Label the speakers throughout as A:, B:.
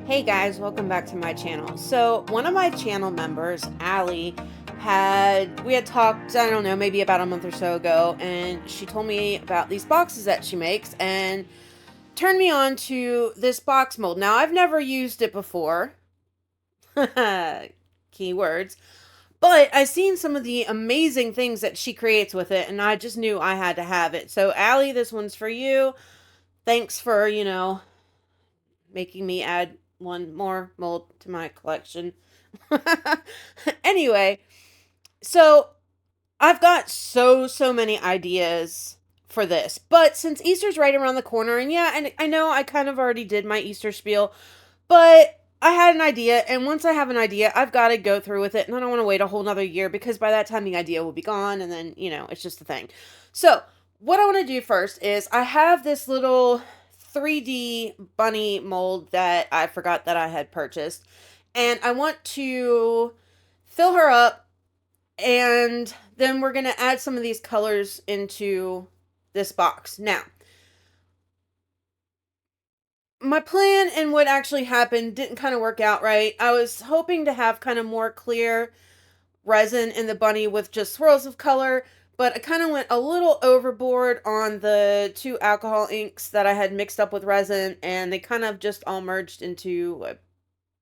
A: Hey guys, welcome back to my channel. So one of my channel members, Allie, we had talked, I don't know, maybe about a month or so ago, and she told me about these boxes that she makes and turned me on to this box mold. Now I've never used it before. Keywords. But I've seen some of the amazing things that she creates with it, and I just knew I had to have it. So Allie, this one's for you. Thanks for, making me add one more mold to my collection. Anyway, so I've got so many ideas for this. But since Easter's right around the corner, and yeah, and I know I kind of already did my Easter spiel, but I had an idea, and once I have an idea, I've got to go through with it, and I don't want to wait a whole nother year because by that time the idea will be gone, and then, it's just a thing. So, what I want to do first is I have this little 3D bunny mold that I forgot that I had purchased, and I want to fill her up, and then we're going to add some of these colors into this box. Now, my plan and what actually happened didn't kind of work out right. I was hoping to have kind of more clear resin in the bunny with just swirls of color, but I kind of went a little overboard on the two alcohol inks that I had mixed up with resin, and they kind of just all merged into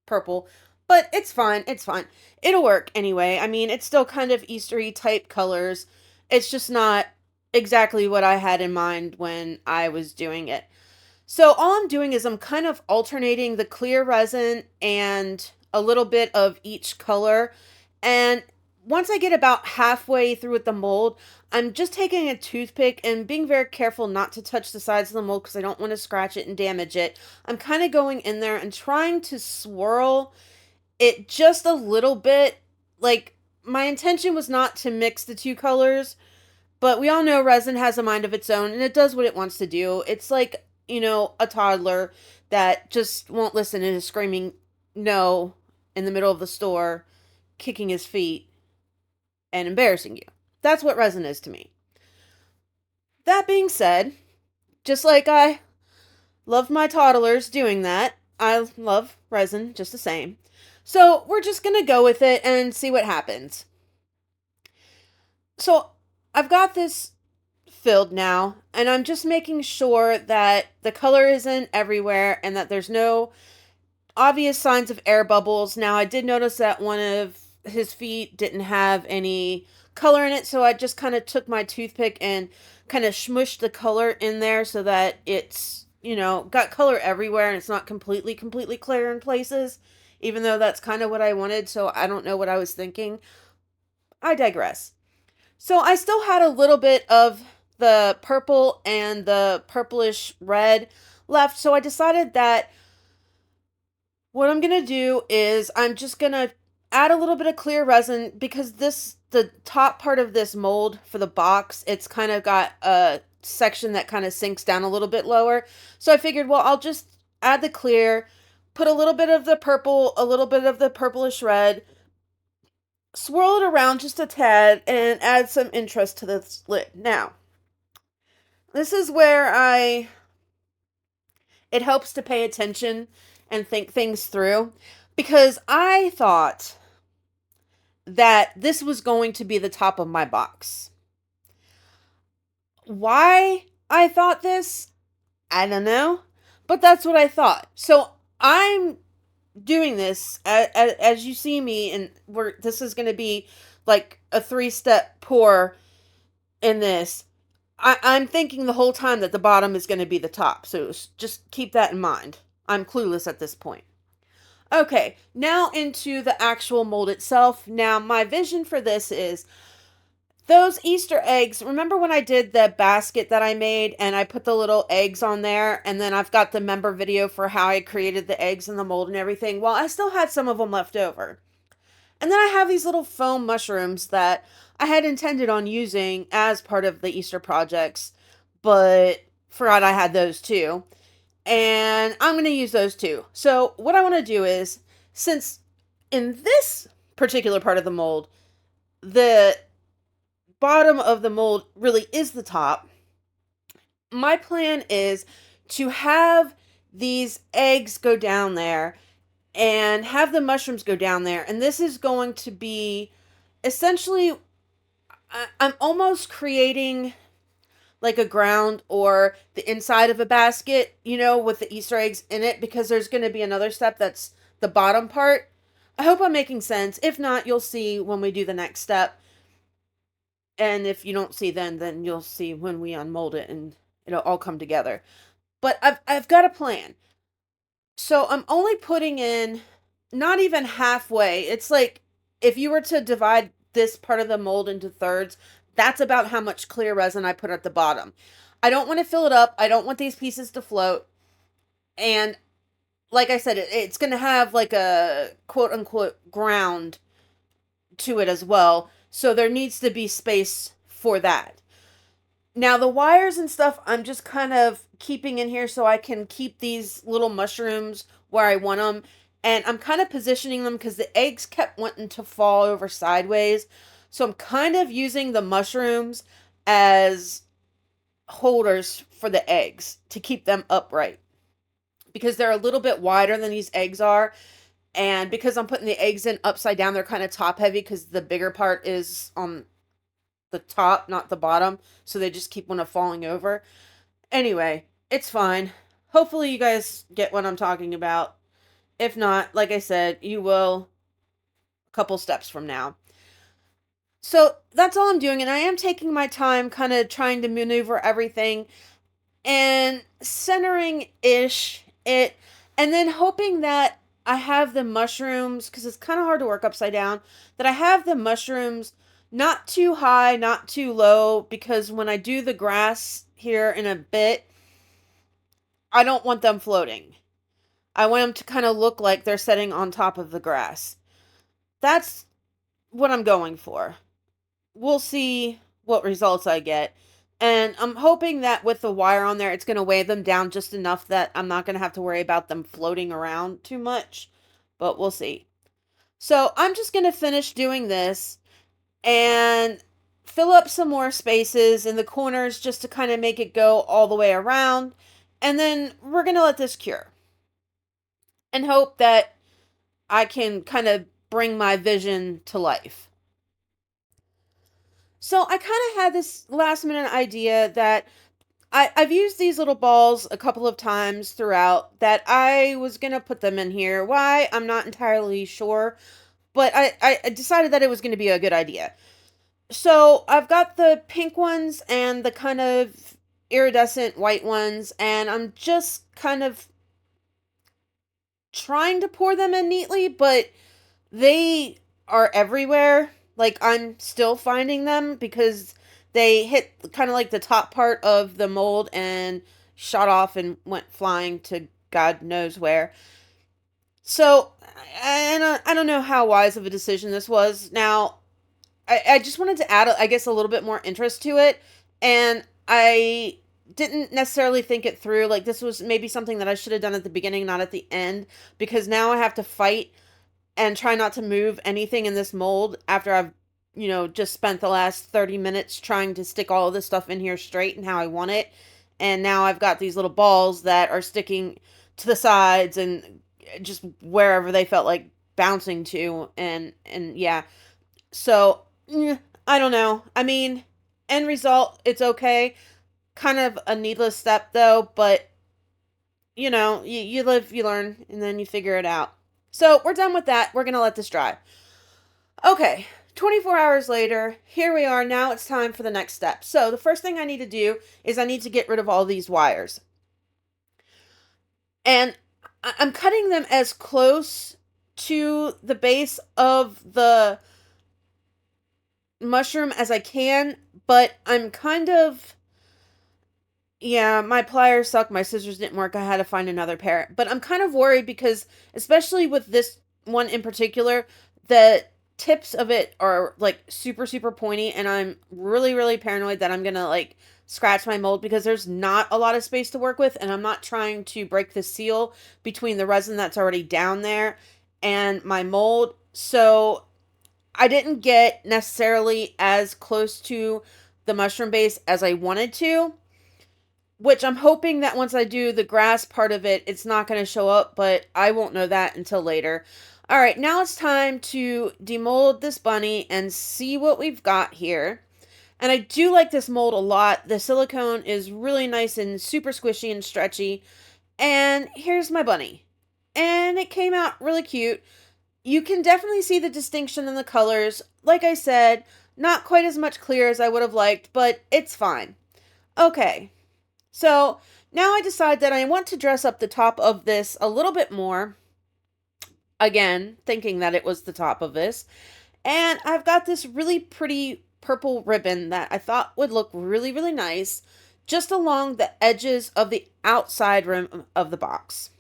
A: purple. But it's fine. It's fine. It'll work anyway. I mean, it's still kind of Eastery type colors. It's just not exactly what I had in mind when I was doing it. So all I'm doing is I'm kind of alternating the clear resin and a little bit of each color. And once I get about halfway through with the mold, I'm just taking a toothpick and being very careful not to touch the sides of the mold because I don't want to scratch it and damage it. I'm kind of going in there and trying to swirl it just a little bit. Like, my intention was not to mix the two colors, but we all know resin has a mind of its own and it does what it wants to do. It's like, a toddler that just won't listen and is screaming no in the middle of the store, kicking his feet, and embarrassing you. That's what resin is to me. That being said, just like I love my toddlers doing that, I love resin just the same. So we're just going to go with it and see what happens. So I've got this filled now, and I'm just making sure that the color isn't everywhere and that there's no obvious signs of air bubbles. Now, I did notice that one of his feet didn't have any color in it, so I just kind of took my toothpick and kind of smushed the color in there so that it's, got color everywhere and it's not completely clear in places, even though that's kind of what I wanted, so I don't know what I was thinking. I digress. So I still had a little bit of the purple and the purplish red left, so I decided that what I'm going to do is I'm just going to add a little bit of clear resin because the top part of this mold for the box, it's kind of got a section that kind of sinks down a little bit lower. So I figured, well, I'll just add the clear, put a little bit of the purple, a little bit of the purplish red, swirl it around just a tad, and add some interest to this lid. Now, this is where it helps to pay attention and think things through, because I thought that this was going to be the top of my box. Why I thought this, I don't know, but that's what I thought. So I'm doing this as you see me, and this is going to be like a 3-step pour in this. I'm thinking the whole time that the bottom is going to be the top, so just keep that in mind. I'm clueless at this point. Okay, now into the actual mold itself. Now, my vision for this is those Easter eggs. Remember when I did the basket that I made and I put the little eggs on there, and then I've got the member video for how I created the eggs and the mold and everything? Well, I still had some of them left over. And then I have these little foam mushrooms that I had intended on using as part of the Easter projects, but forgot I had those too. And I'm going to use those too. So what I want to do is, since in this particular part of the mold, the bottom of the mold really is the top, my plan is to have these eggs go down there and have the mushrooms go down there. And this is going to be essentially, I'm almost creating like a ground or the inside of a basket, you know, with the Easter eggs in it, because there's going to be another step that's the bottom part. I hope I'm making sense. If not, you'll see when we do the next step. And if you don't see then you'll see when we unmold it and it'll all come together. But I've got a plan. So I'm only putting in not even halfway. It's like if you were to divide this part of the mold into thirds, that's about how much clear resin I put at the bottom. I don't want to fill it up. I don't want these pieces to float. And like I said, it's going to have like a quote unquote ground to it as well. So there needs to be space for that. Now the wires and stuff, I'm just kind of keeping in here so I can keep these little mushrooms where I want them. And I'm kind of positioning them because the eggs kept wanting to fall over sideways. So I'm kind of using the mushrooms as holders for the eggs to keep them upright. Because they're a little bit wider than these eggs are. And because I'm putting the eggs in upside down, they're kind of top heavy because the bigger part is on the top, not the bottom. So they just keep one of falling over. Anyway, it's fine. Hopefully you guys get what I'm talking about. If not, like I said, you will a couple steps from now. So that's all I'm doing. And I am taking my time kind of trying to maneuver everything and centering-ish it. And then hoping that I have the mushrooms, because it's kind of hard to work upside down, that I have the mushrooms not too high, not too low, because when I do the grass here in a bit, I don't want them floating. I want them to kind of look like they're sitting on top of the grass. That's what I'm going for. We'll see what results I get. And I'm hoping that with the wire on there, it's going to weigh them down just enough that I'm not going to have to worry about them floating around too much. But we'll see. So I'm just going to finish doing this and fill up some more spaces in the corners just to kind of make it go all the way around. And then we're going to let this cure. And hope that I can kind of bring my vision to life. So I kind of had this last minute idea that I've used these little balls a couple of times throughout that I was going to put them in here. Why? I'm not entirely sure. But I decided that it was going to be a good idea. So I've got the pink ones and the kind of iridescent white ones. And I'm just kind of trying to pour them in neatly. But they are everywhere. Like, I'm still finding them because they hit kind of like the top part of the mold and shot off and went flying to God knows where. So, and I don't know how wise of a decision this was. Now, I just wanted to add, I guess, a little bit more interest to it. And I didn't necessarily think it through. Like, this was maybe something that I should have done at the beginning, not at the end. Because now I have to fight and try not to move anything in this mold after I've, you know, just spent the last 30 minutes trying to stick all of this stuff in here straight and how I want it. And now I've got these little balls that are sticking to the sides and just wherever they felt like bouncing to. And yeah. So, I don't know. I mean, end result, it's okay. Kind of a needless step though, but you know, you live, you learn, and then you figure it out. So we're done with that. We're going to let this dry. Okay, 24 hours later, here we are. Now it's time for the next step. So the first thing I need to do is I need to get rid of all these wires. And I'm cutting them as close to the base of the mushroom as I can, but I'm kind of... Yeah, my pliers suck. My scissors didn't work. I had to find another pair. But I'm kind of worried because, especially with this one in particular, the tips of it are like super, super pointy. And I'm really, really paranoid that I'm going to like scratch my mold because there's not a lot of space to work with. And I'm not trying to break the seal between the resin that's already down there and my mold. So I didn't get necessarily as close to the mushroom base as I wanted to. which I'm hoping that once I do the grass part of it, it's not going to show up, but I won't know that until later. All right, now it's time to demold this bunny and see what we've got here. And I do like this mold a lot. The silicone is really nice and super squishy and stretchy. And here's my bunny. And it came out really cute. You can definitely see the distinction in the colors. Like I said, not quite as much clear as I would have liked, but it's fine. Okay, so now I decide that I want to dress up the top of this a little bit more. Again, thinking that it was the top of this. And I've got this really pretty purple ribbon that I thought would look really, really nice just along the edges of the outside rim of the box.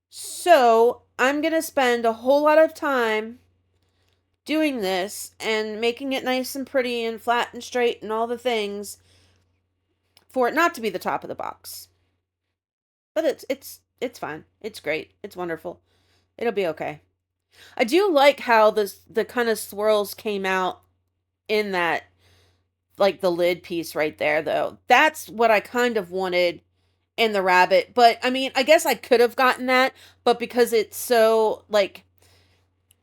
A: So I'm going to spend a whole lot of time doing this and making it nice and pretty and flat and straight and all the things for it not to be the top of the box. But it's fine. It's great. It's wonderful. It'll be okay. I do like how the kind of swirls came out in that, like the lid piece right there, though. That's what I kind of wanted in the rabbit. But I mean, I guess I could have gotten that, but because it's so like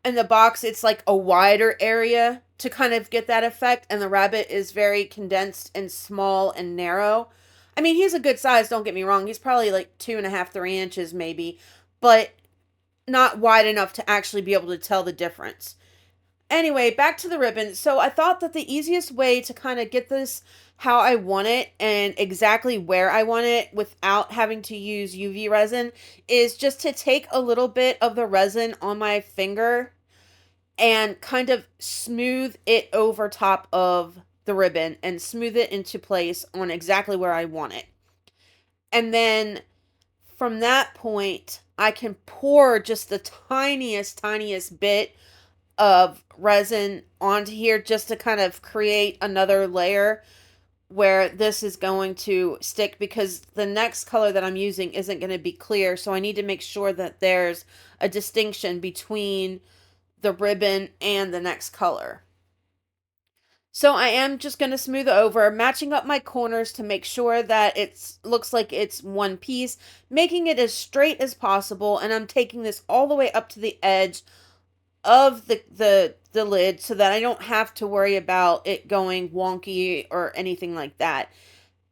A: in the box, it's like a wider area to kind of get that effect, and the rabbit is very condensed and small and narrow. I mean, he's a good size, don't get me wrong. He's probably like 2.5, 3 inches maybe, but not wide enough to actually be able to tell the difference. Anyway, back to the ribbon. So I thought that the easiest way to kind of get this how I want it and exactly where I want it without having to use UV resin is just to take a little bit of the resin on my finger and kind of smooth it over top of the ribbon and smooth it into place on exactly where I want it. And then from that point, I can pour just the tiniest, tiniest bit of resin onto here just to kind of create another layer where this is going to stick, because the next color that I'm using isn't going to be clear. So I need to make sure that there's a distinction between the ribbon and the next color. So I am just going to smooth it over, matching up my corners to make sure that it looks like it's one piece, making it as straight as possible. And I'm taking this all the way up to the edge of the lid so that I don't have to worry about it going wonky or anything like that.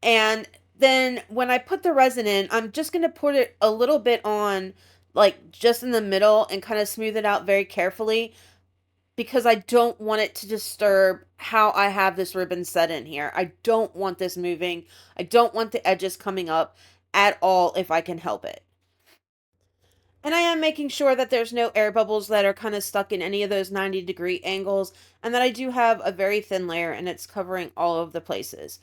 A: And then when I put the resin in, I'm just going to put it a little bit on, like just in the middle, and kind of smooth it out very carefully, because I don't want it to disturb how I have this ribbon set in here. I don't want this moving. I don't want the edges coming up at all if I can help it. And I am making sure that there's no air bubbles that are kind of stuck in any of those 90-degree angles, and that I do have a very thin layer and it's covering all of the places.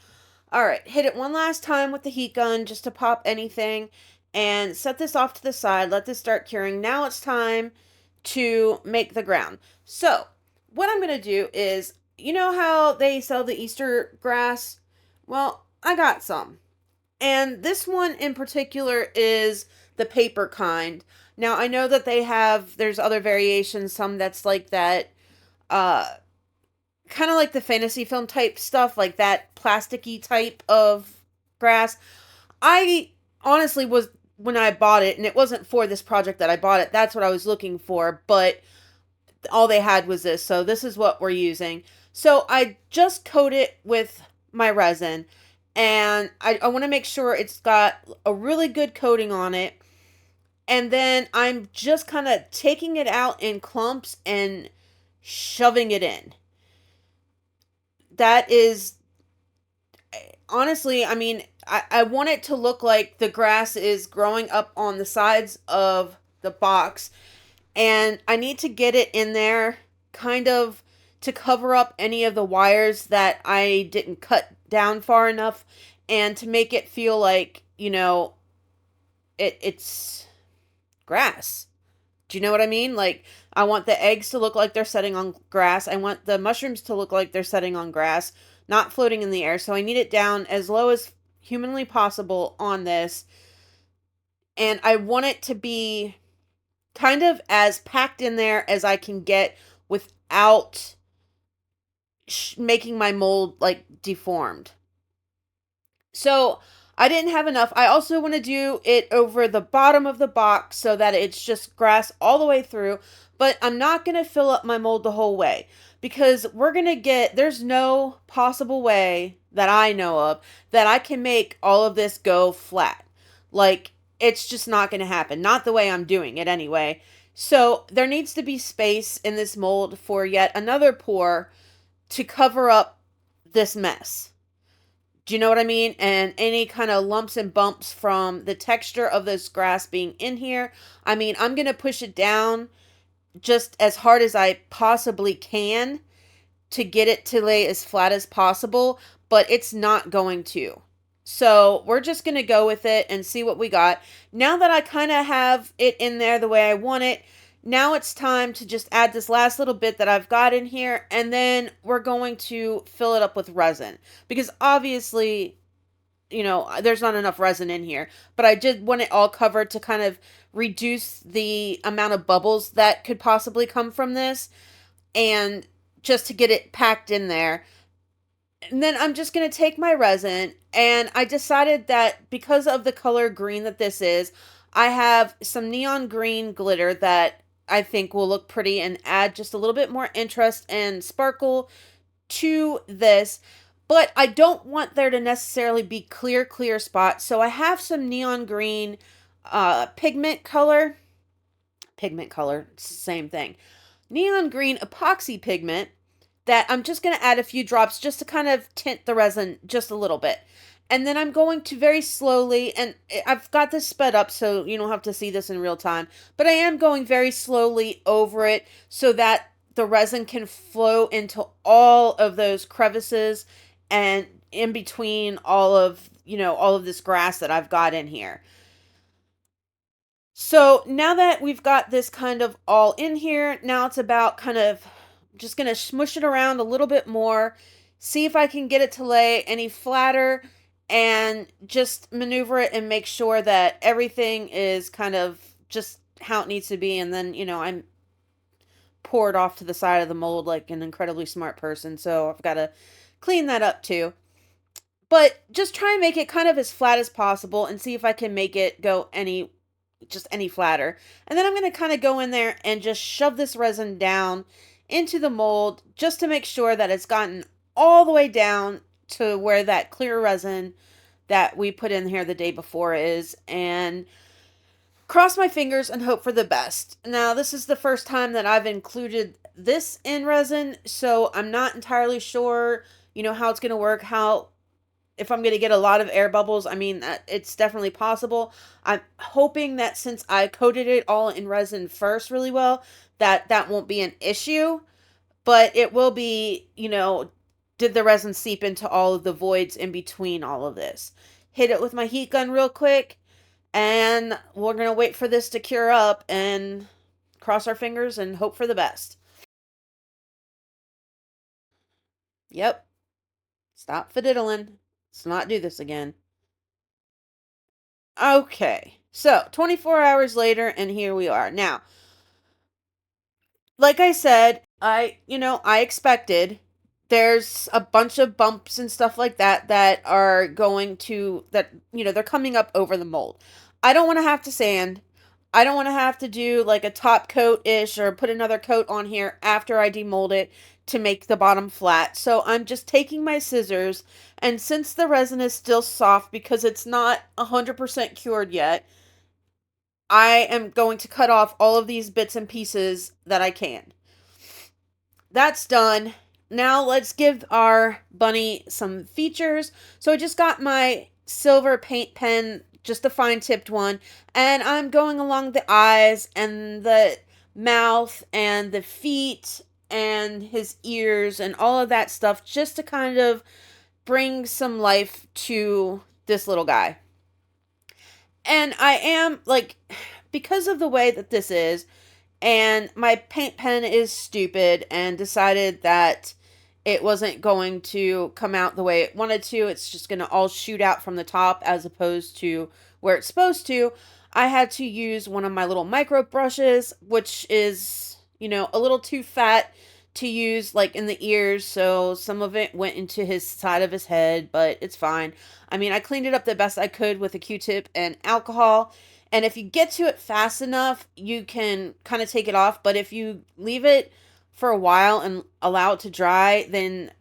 A: All right, hit it one last time with the heat gun just to pop anything, and set this off to the side. Let this start curing. Now it's time to make the ground. So what I'm going to do is, you know how they sell the Easter grass? Well, I got some. And this one in particular is the paper kind. Now, I know that there's other variations, some that's like that, kind of like the fantasy film type stuff, like that plasticky type of grass. I honestly was, when I bought it, and it wasn't for this project that I bought it, that's what I was looking for, but all they had was this, so this is what we're using. So I just coat it with my resin, and I want to make sure it's got a really good coating on it. And then I'm just kind of taking it out in clumps and shoving it in. That is, honestly, I mean, I want it to look like the grass is growing up on the sides of the box. And I need to get it in there kind of to cover up any of the wires that I didn't cut down far enough, and to make it feel like, it's grass. Do you know what I mean? Like, I want the eggs to look like they're setting on grass. I want the mushrooms to look like they're setting on grass, not floating in the air. So I need it down as low as humanly possible on this. And I want it to be kind of as packed in there as I can get without making my mold like deformed. So I didn't have enough. I also want to do it over the bottom of the box so that it's just grass all the way through. But I'm not going to fill up my mold the whole way because there's no possible way that I know of that I can make all of this go flat. Like, it's just not going to happen. Not the way I'm doing it anyway. So there needs to be space in this mold for yet another pour to cover up this mess. Do you know what I mean? And any kind of lumps and bumps from the texture of this grass being in here. I mean, I'm going to push it down just as hard as I possibly can to get it to lay as flat as possible, but it's not going to. So we're just going to go with it and see what we got. Now that I kind of have it in there the way I want it, now it's time to just add this last little bit that I've got in here, and then we're going to fill it up with resin. Because obviously, there's not enough resin in here, but I did want it all covered to kind of reduce the amount of bubbles that could possibly come from this, and just to get it packed in there. And then I'm just going to take my resin, and I decided that because of the color green that this is, I have some neon green glitter that I think will look pretty and add just a little bit more interest and sparkle to this. But I don't want there to necessarily be clear spots. So I have some neon green pigment color. Pigment color, same thing. Neon green epoxy pigment that I'm just going to add a few drops just to kind of tint the resin just a little bit. And then I'm going to very slowly, and I've got this sped up so you don't have to see this in real time, but I am going very slowly over it so that the resin can flow into all of those crevices and in between all of this grass that I've got in here. So now that we've got this kind of all in here, now it's about kind of just going to smush it around a little bit more, see if I can get it to lay any flatter, and just maneuver it and make sure that everything is kind of just how it needs to be. And then, I'm poured off to the side of the mold like an incredibly smart person. So I've got to clean that up too. But just try and make it kind of as flat as possible and see if I can make it go any flatter. And then I'm going to kind of go in there and just shove this resin down into the mold just to make sure that it's gotten all the way down to where that clear resin that we put in here the day before is, and cross my fingers and hope for the best. Now, this is the first time that I've included this in resin, so I'm not entirely sure, how it's going to work, if I'm going to get a lot of air bubbles. I mean, it's definitely possible. I'm hoping that since I coated it all in resin first really well, that won't be an issue. But it will be, did the resin seep into all of the voids in between all of this? Hit it with my heat gun real quick, and we're going to wait for this to cure up and cross our fingers and hope for the best. Yep. Stop fiddling. Let's not do this again. Okay. So, 24 hours later, and here we are. Now, like I said, I expected there's a bunch of bumps and stuff like that are they're coming up over the mold. I don't want to have to sand. I don't want to have to do like a top coat-ish or put another coat on here after I demold it to make the bottom flat. So I'm just taking my scissors, and since the resin is still soft because it's not 100% cured yet, I am going to cut off all of these bits and pieces that I can. That's done. Now let's give our bunny some features. So I just got my silver paint pen, just a fine tipped one, and I'm going along the eyes and the mouth and the feet and his ears and all of that stuff just to kind of bring some life to this little guy. And I am like, because of the way that this is, and my paint pen is stupid and decided that it wasn't going to come out the way it wanted to. It's just going to all shoot out from the top as opposed to where it's supposed to. I had to use one of my little micro brushes, which is, a little too fat to use like in the ears, so some of it went into his side of his head, but it's fine. I mean, I cleaned it up the best I could with a Q-tip and alcohol. And if you get to it fast enough, you can kind of take it off. But if you leave it for a while and allow it to dry, then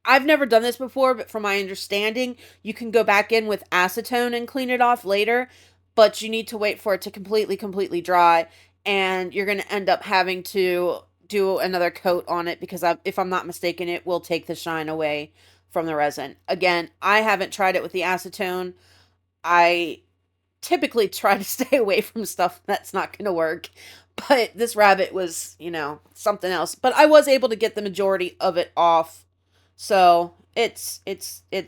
A: I've never done this before, but from my understanding, you can go back in with acetone and clean it off later, but you need to wait for it to completely dry, and you're going to end up having to do another coat on it because if I'm not mistaken, it will take the shine away from the resin. Again, I haven't tried it with the acetone. I typically try to stay away from stuff that's not going to work, but this rabbit was, something else. But I was able to get the majority of it off. So it's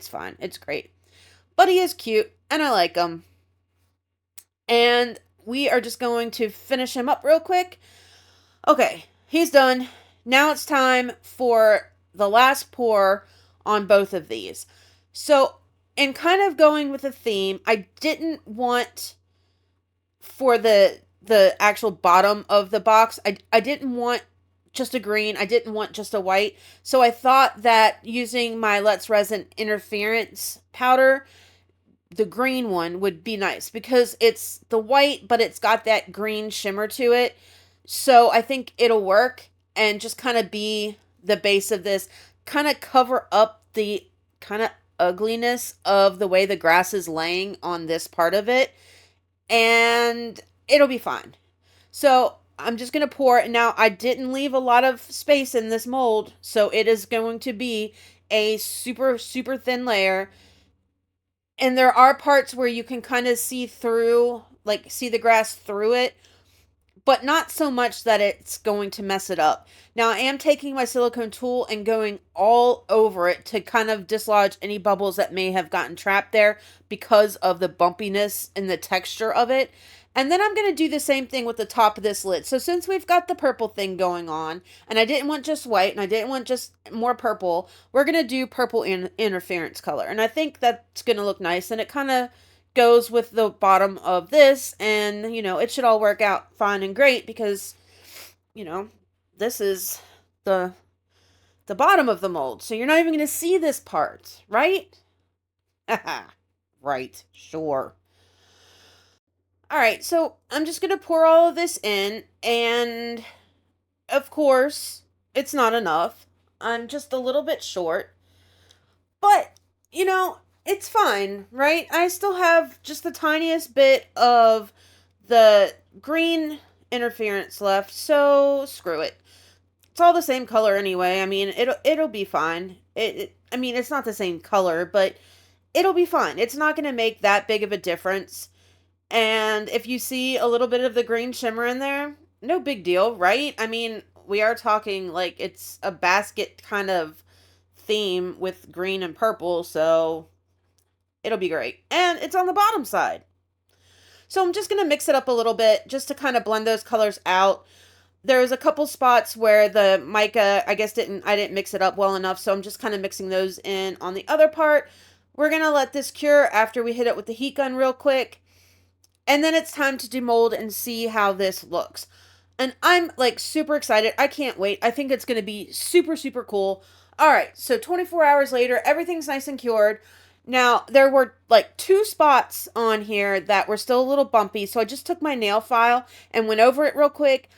A: fine. It's great. But he is cute and I like him. And we are just going to finish him up real quick. Okay, he's done. Now it's time for the last pour on both of these. So, in kind of going with the theme, I didn't want for the actual bottom of the box, I didn't want just a green. I didn't want just a white. So I thought that using my Let's Resin Interference powder, the green one, would be nice because it's the white, but it's got that green shimmer to it. So I think it'll work and just kind of be the base of this, kind of cover up the kind of ugliness of the way the grass is laying on this part of it, and it'll be fine. So I'm just going to pour it. Now, I didn't leave a lot of space in this mold, so it is going to be a super thin layer. And there are parts where you can kind of see through, like see the grass through it, but not so much that it's going to mess it up. Now, I am taking my silicone tool and going all over it to kind of dislodge any bubbles that may have gotten trapped there because of the bumpiness and the texture of it. And then I'm going to do the same thing with the top of this lid. So since we've got the purple thing going on, and I didn't want just white, and I didn't want just more purple, we're going to do purple interference color. And I think that's going to look nice, and it kind of goes with the bottom of this, and, it should all work out fine and great because, this is the bottom of the mold. So you're not even going to see this part, right? Right, sure. All right, so I'm just going to pour all of this in, and of course, it's not enough. I'm just a little bit short, but, it's fine, right? I still have just the tiniest bit of the green interference left, so screw it. It's all the same color anyway. I mean, it'll be fine. I mean, it's not the same color, but it'll be fine. It's not going to make that big of a difference. And if you see a little bit of the green shimmer in there, no big deal, right? I mean, we are talking like it's a basket kind of theme with green and purple, so it'll be great. And it's on the bottom side. So I'm just going to mix it up a little bit just to kind of blend those colors out. There's a couple spots where the mica, I didn't mix it up well enough, so I'm just kind of mixing those in on the other part. We're going to let this cure after we hit it with the heat gun real quick. And then it's time to demold and see how this looks. And I'm like super excited. I can't wait. I think it's going to be super cool. All right. So 24 hours later, everything's nice and cured. Now, there were like 2 spots on here that were still a little bumpy. So I just took my nail file and went over it real quick.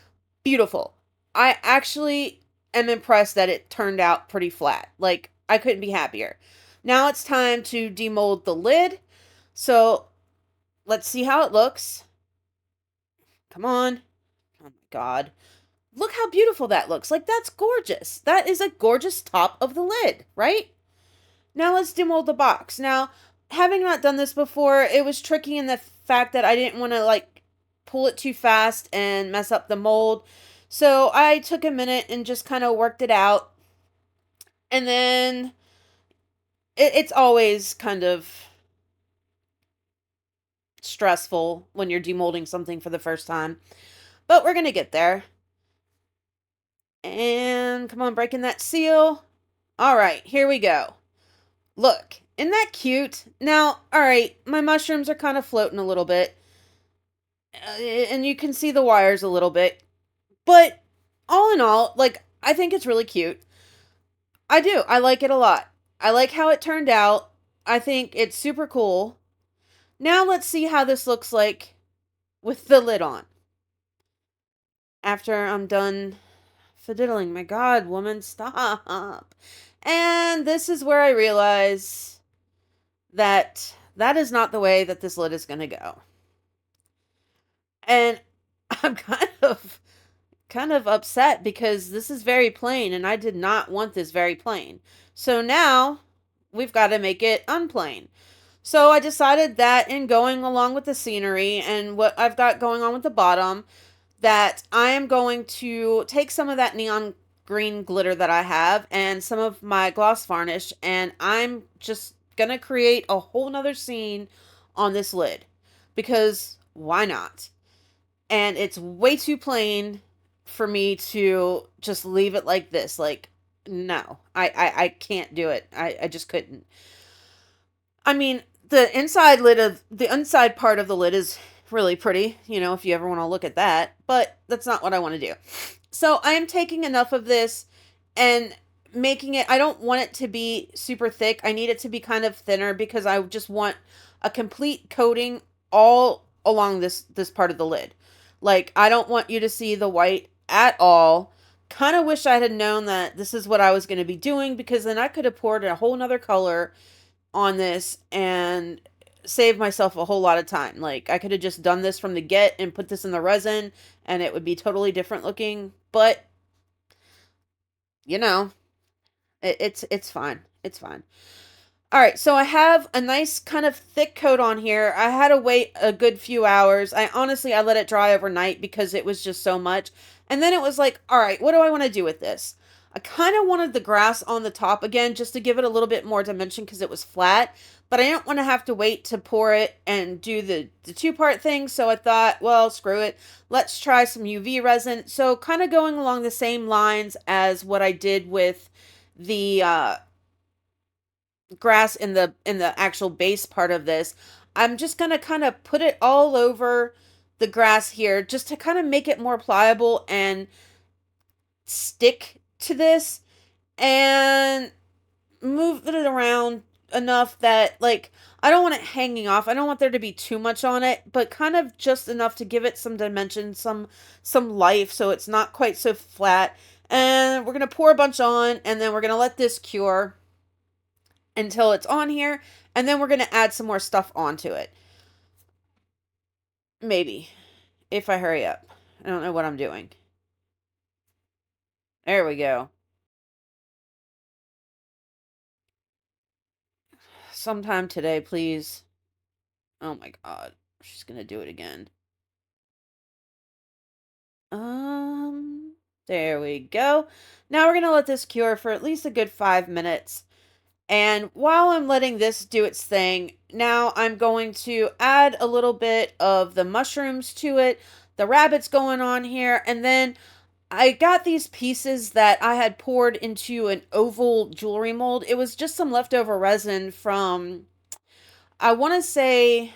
A: Beautiful. I actually am impressed that it turned out pretty flat. Like, I couldn't be happier. Now it's time to demold the lid. So let's see how it looks. Come on. Oh my God. Look how beautiful that looks. Like, that's gorgeous. That is a gorgeous top of the lid, right? Now let's demold the box. Now, having not done this before, it was tricky in the fact that I didn't want to like pull it too fast and mess up the mold. So I took a minute and just kind of worked it out. And then it's always kind of stressful when you're demolding something for the first time, but we're gonna get there. And come on, breaking that seal. All right, here we go. Look, isn't that cute? Now, all right, my mushrooms are kind of floating a little bit, and you can see the wires a little bit, but all in all, like, I think it's really cute. I do. I like it a lot. I like how it turned out. I think it's super cool. Now let's see how this looks like with the lid on. After I'm done fiddling. My God, woman, stop. And this is where I realize that that is not the way that this lid is going to go. And I'm kind of upset because this is very plain and I did not want this very plain. So now we've got to make it unplain. So I decided that in going along with the scenery and what I've got going on with the bottom, that I am going to take some of that neon green glitter that I have and some of my gloss varnish, and I'm just gonna create a whole nother scene on this lid because why not? And it's way too plain for me to just leave it like this. Like, no, I can't do it. I just couldn't. I mean, the inside part of the lid is really pretty, you know, if you ever want to look at that, but that's not what I want to do. So I am taking enough of this and making it, I don't want it to be super thick. I need it to be kind of thinner because I just want a complete coating all along this part of the lid. Like, I don't want you to see the white at all. Kind of wish I had known that this is what I was going to be doing, because then I could have poured a whole nother color on this and save myself a whole lot of time. Like, I could have just done this from the get and put this in the resin and it would be totally different looking, but you know, it's fine. It's fine. All right, so I have a nice kind of thick coat on here. I had to wait a good few hours. I let it dry overnight because it was just so much. And then it was like, all right, what do I want to do with this? I kind of wanted the grass on the top again just to give it a little bit more dimension because it was flat. But I didn't want to have to wait to pour it and do the two-part thing. So I thought, well, screw it. Let's try some UV resin. So kind of going along the same lines as what I did with the grass in the actual base part of this. I'm just going to kind of put it all over the grass here just to kind of make it more pliable and stick to this and move it around enough that, like, I don't want it hanging off. I don't want there to be too much on it, but kind of just enough to give it some dimension, some life, so it's not quite so flat. And we're going to pour a bunch on, and then we're going to let this cure until it's on here, and then we're going to add some more stuff onto it. Maybe. If I hurry up. I don't know what I'm doing. There we go. Sometime today, please. Oh my God. She's going to do it again. There we go. Now we're going to let this cure for at least a good 5 minutes. And while I'm letting this do its thing, now I'm going to add a little bit of the mushrooms to it, the rabbits going on here, and then I got these pieces that I had poured into an oval jewelry mold. It was just some leftover resin from, I want to say,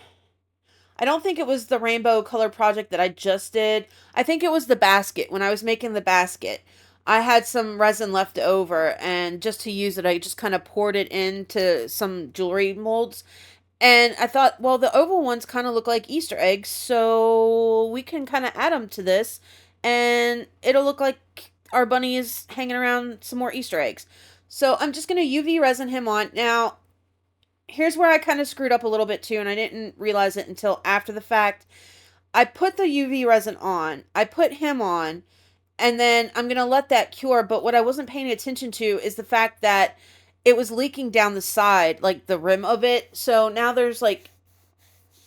A: I don't think it was the rainbow color project that I just did. I think it was the basket. When I was making the basket, I had some resin left over, and just to use it, I just kind of poured it into some jewelry molds. And I thought, well, the oval ones kind of look like Easter eggs, so we can kind of add them to this, and it'll look like our bunny is hanging around some more Easter eggs. So I'm just going to UV resin him on. Now, here's where I kind of screwed up a little bit too, and I didn't realize it until after the fact. I put the UV resin on, I put him on, and then I'm going to let that cure, but what I wasn't paying attention to is the fact that it was leaking down the side, like the rim of it. So now there's like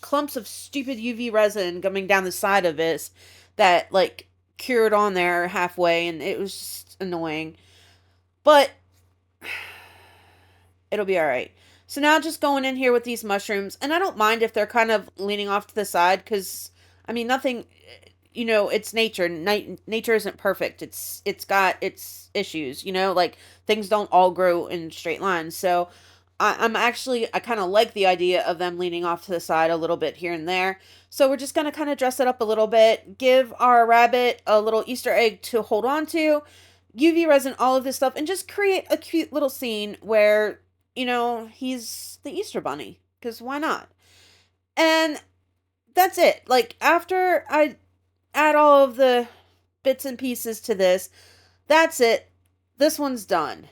A: clumps of stupid UV resin coming down the side of this that like cured on there halfway, and it was just annoying. But it'll be all right. So now just going in here with these mushrooms, and I don't mind if they're kind of leaning off to the side, because I mean, nothing, you know, it's nature. Nature isn't perfect. It's got its issues, you know, like things don't all grow in straight lines. So I kind of like the idea of them leaning off to the side a little bit here and there. So we're just going to kind of dress it up a little bit, give our rabbit a little Easter egg to hold on to, UV resin, all of this stuff, and just create a cute little scene where, you know, he's the Easter Bunny. Because why not? And that's it. Like, after I add all of the bits and pieces to this, that's it. This one's done.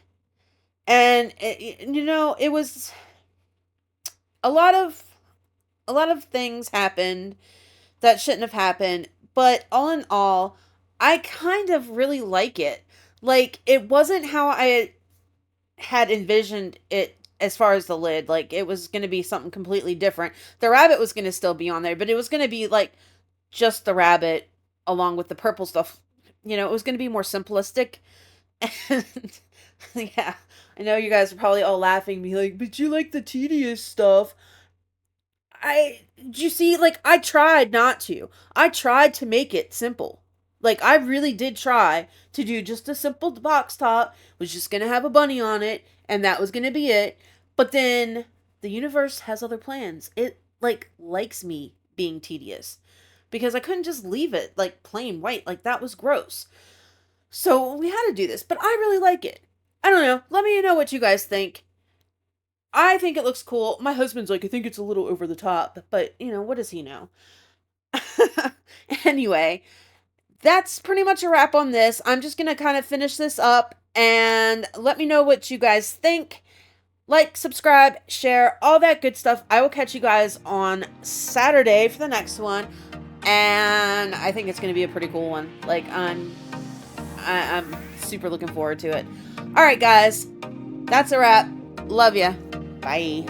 A: And, you know, it was a lot of things happened that shouldn't have happened. But all in all, I kind of really like it. Like, it wasn't how I had envisioned it as far as the lid. Like, it was going to be something completely different. The rabbit was going to still be on there, but it was going to be like just the rabbit along with the purple stuff. You know, it was going to be more simplistic. And yeah, I know you guys are probably all laughing, me like, but you like the tedious stuff. You see, like, I tried not to. I tried to make it simple. Like, I really did try to do just a simple box top, was just gonna have a bunny on it, and that was gonna be it. But then, the universe has other plans. It, like, likes me being tedious. Because I couldn't just leave it, like, plain white. Like, that was gross. So, we had to do this, but I really like it. I don't know. Let me know what you guys think. I think it looks cool. My husband's like, I think it's a little over the top. But, you know, what does he know? Anyway, that's pretty much a wrap on this. I'm just going to kind of finish this up and let me know what you guys think. Like, subscribe, share, all that good stuff. I will catch you guys on Saturday for the next one. And I think it's going to be a pretty cool one. Like, I'm super looking forward to it. All right, guys. That's a wrap. Love ya. Bye.